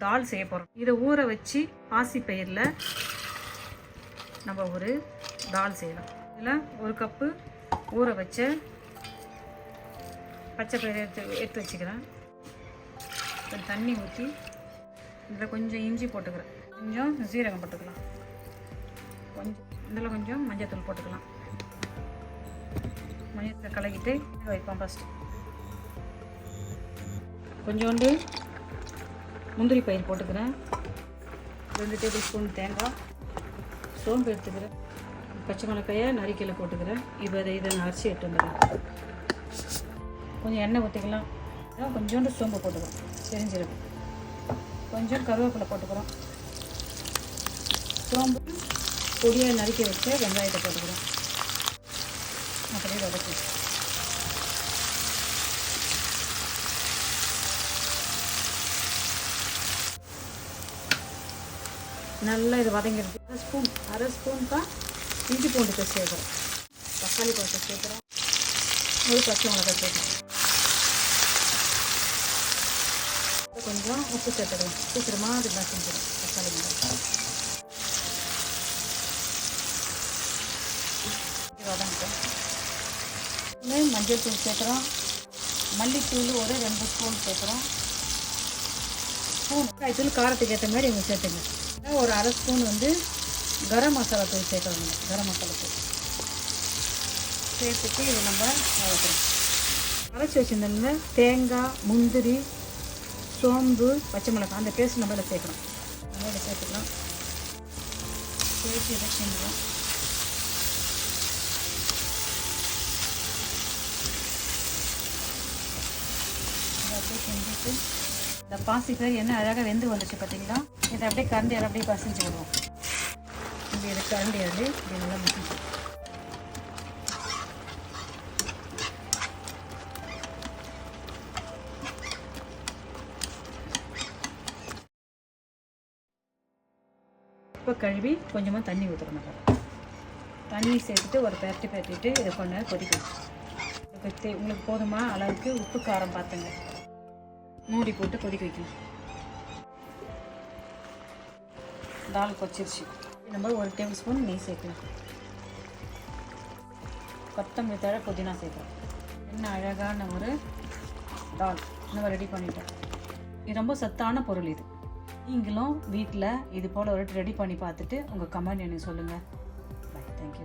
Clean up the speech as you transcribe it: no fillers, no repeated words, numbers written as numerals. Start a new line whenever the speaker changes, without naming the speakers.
தால் செய்ய போகிறோம். இதை ஊற வச்சு பாசி பயிரில் நம்ம ஒரு தால் செய்யலாம். இதில் ஒரு கப்பு ஊற வச்ச பச்சை பயிரை எடுத்து வச்சுக்கிறேன். தண்ணி ஊற்றி இதில் கொஞ்சம் இஞ்சி போட்டுக்கிறேன், கொஞ்சம் சீரகம் போட்டுக்கலாம், கொஞ்சம் இதில் கொஞ்சம் மஞ்சத்தூள் போட்டுக்கலாம். மஞ்சத்தை கலக்கிட்டு வைப்போம். ஃபஸ்ட்டு கொஞ்சோண்டு முந்திரி பயிர் போட்டுக்கிறேன், 2 டேபிள் ஸ்பூன் தேங்காய், சோம்பு எடுத்துக்கிறேன், பச்சை மிளகாயை நறுக்கையில் போட்டுக்கிறேன். இப்போ இதை நான் அரிசி எடுத்து வந்துடுறேன். கொஞ்சம் எண்ணெய் ஊற்றிக்கலாம், கொஞ்சோண்டு சோம்பு போட்டுக்கிறோம், தெரிஞ்சிருக்கு. கொஞ்சம் கருவேப்பிலை போட்டுக்கிறோம், சோம்பு பொடியாக நறுக்கி வச்சு வெங்காயத்தை போட்டுக்கிறோம். அப்படியே வதக்கி நல்லா இது வதங்கிடுது. அரை ஸ்பூன் தான் இஞ்சி பூண்டு பேஸ்ட் சேர்க்குறோம், தக்காளி பழத்தை சேர்க்குறோம், ஒரு பச்சை மிளகாய் சேர்க்குறோம், கொஞ்சம் உப்பு சேர்த்துக்கலாம். சீக்கிரமாக இதெல்லாம் செஞ்சிடும். தக்காளி மிளகாய் வதங்கிட்டோம். மஞ்சள் தூள் சேர்க்குறோம், மல்லித்தூள் ஒரு 2 ஸ்பூன் சேர்க்குறோம், காய்த்தூள் காரத்துக்கு ஏற்ற மாதிரி இவங்க சேர்த்துங்க. ஒரு அரை ஸ்பூன் கரம் மசாலா தூள் சேர்க்குறோம். கரம் மசாலா தூள் சேர்த்துட்டு இது நம்ம வதக்குறோம். அரைச்சி வச்சுருந்தோம்னா தேங்காய், முந்திரி, சோம்பு, பச்சை மிளகாய் அந்த பேஸ்ட் நம்ம இதில் சேர்க்குறோம். நம்ம இதில் சேர்த்துக்கலாம். சேர்த்து இதை செஞ்சுக்கலாம். இதை அப்படியே செஞ்சுட்டு இந்த பாசிப்பயிர் என்ன அழகாக வெந்து வந்துச்சு பார்த்தீங்களா? இதை அப்படியே கரண்டியால் அப்படியே பசைஞ்சு விடுவோம். இப்படி இதை கரண்டியால் இப்படி நல்லா முக்கிச்சு இப்போ கழுவி கொஞ்சமாக தண்ணி ஊற்றுறோம். தண்ணி சேர்த்துட்டு ஒரு பெரட்டிட்டு இதை கொஞ்ச நேரம் கொதிக்கணும். உங்களுக்கு போதுமா அளவுக்கு உப்பு காரம் பார்த்துங்க. மூடி போட்டு கொதிக்க வைக்கணும். தால் கொச்சிருச்சு. நம்ம ஒரு டேபிள் ஸ்பூன் நெய் சேர்க்கலாம், கொத்தமல்லி தழை, புதினா சேர்க்கலாம். என்ன அழகான ஒரு தால் நம்ம ரெடி பண்ணிட்டோம். இது ரொம்ப சத்தான பொருள். இது நீங்களும் வீட்டில் இது போல் ஒரு ரெடி பண்ணி பார்த்துட்டு உங்கள் கமெண்ட் எனக்கு சொல்லுங்கள்.